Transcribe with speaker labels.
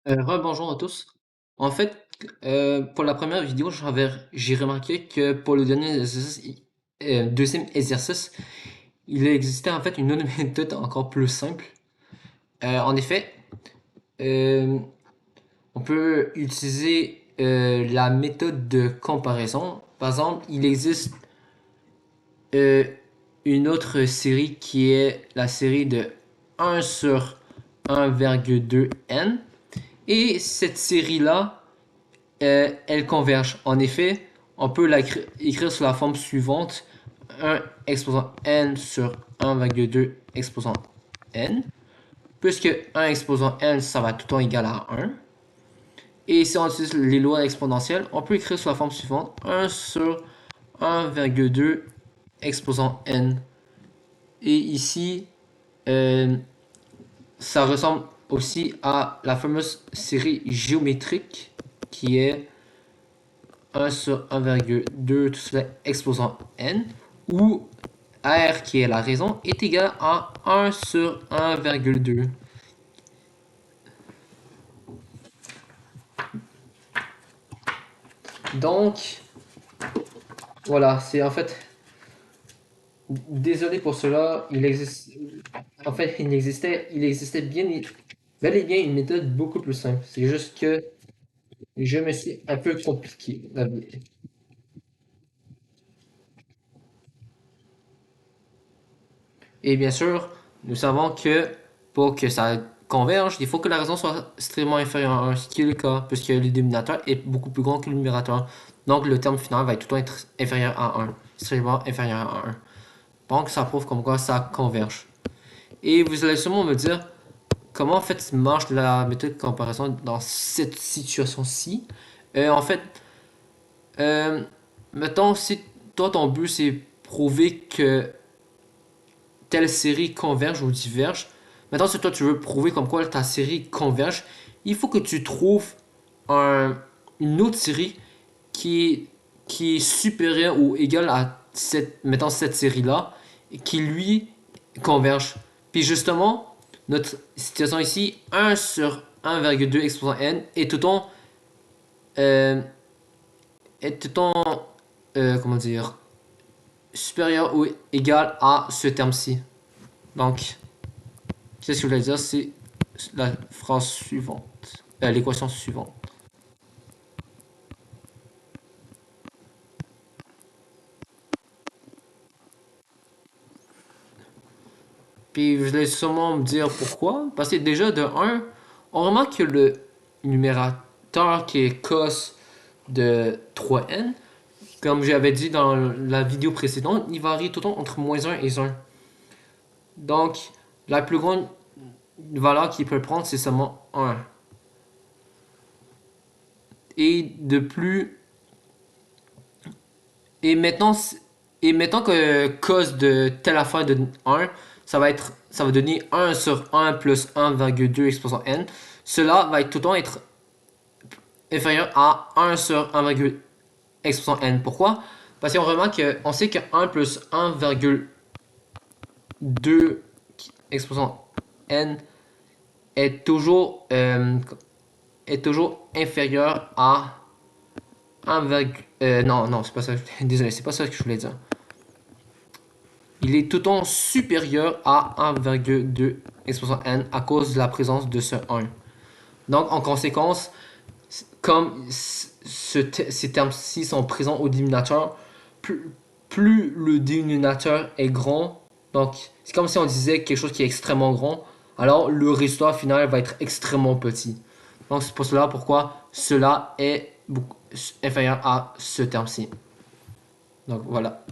Speaker 1: Rebonjour à tous. En fait, pour la première vidéo, j'ai remarqué que pour le deuxième exercice, il existait en fait une autre méthode encore plus simple. En effet, euh, on peut utiliser la méthode de comparaison. Par exemple, il existe euh, une autre série qui est la série de 1 sur 1,2n. Et cette série-là, elles convergent. En effet, on peut écrire sous la forme suivante: 1 exposant n sur 1,2 exposant n, puisque 1 exposant n, ça va tout le temps égal à 1. Et si on utilise les lois exponentielles, on peut écrire sous la forme suivante: 1 sur 1,2 exposant n. Et ici, euh, ça ressemble aussi à la fameuse série géométrique qui est 1 sur 1,2 tout cela exposant n, où r, qui est la raison, est égal à 1 sur 1,2. Donc, voilà, c'est en fait... Désolé pour cela, en fait, il existait bel et bien une méthode beaucoup plus simple. C'est juste que je me suis un peu compliqué la vie. Et bien sûr, nous savons que pour que ça converge, il faut que la raison soit strictement inférieure à 1, ce qui est le cas, puisque le dénominateur est beaucoup plus grand que le numérateur. Donc le terme final va tout le temps être inférieur à 1, strictement inférieur à 1. Donc ça prouve comme quoi ça converge. Et vous allez sûrement me dire, comment en fait marche la méthode de comparaison dans cette situation-ci. En fait, euh, mettons, si toi ton but c'est prouver que telle série converge ou diverge. Maintenant, si toi tu veux prouver comme quoi ta série converge, il faut que tu trouves une autre série qui, qui est supérieure ou égale à cette série-là, et qui lui converge. Puis justement, notre situation ici, 1 sur 1,2 exposant n est tout le temps, euh, comment dire, supérieur ou égal à ce terme-ci. Donc, c'est ce que je voulais dire, c'est la phrase suivante, l'équation suivante. Puis vous allez sûrement me dire pourquoi. Parce que déjà, de 1, on remarque que le numérateur qui est cos de 3n, comme j'avais dit dans la vidéo précédente, il varie tout le temps entre moins 1 et 1. Donc, la plus grande valeur qu'il peut prendre, c'est seulement 1. Et de plus... Et maintenant, et mettons que cos de telle affaire de 1, ça va donner 1 sur 1 plus 1,2 exposant n. Cela va tout le temps être inférieur à 1 sur 1,2 exposant n. Pourquoi? Parce qu'on remarque qu'on sait que 1 plus 1,2 exposant n est toujours inférieur à 1, non, non, c'est pas ça. Désolé, c'est pas ça que je voulais dire. Il est tout le temps supérieur à 1,2 exposant n à cause de la présence de ce 1. Donc, en conséquence, comme ces termes-ci sont présents au dénominateur, plus le dénominateur est grand, donc c'est comme si on disait quelque chose qui est extrêmement grand, alors le résultat final va être extrêmement petit. Donc c'est pour cela pourquoi cela est inférieur à ce terme-ci. Donc voilà.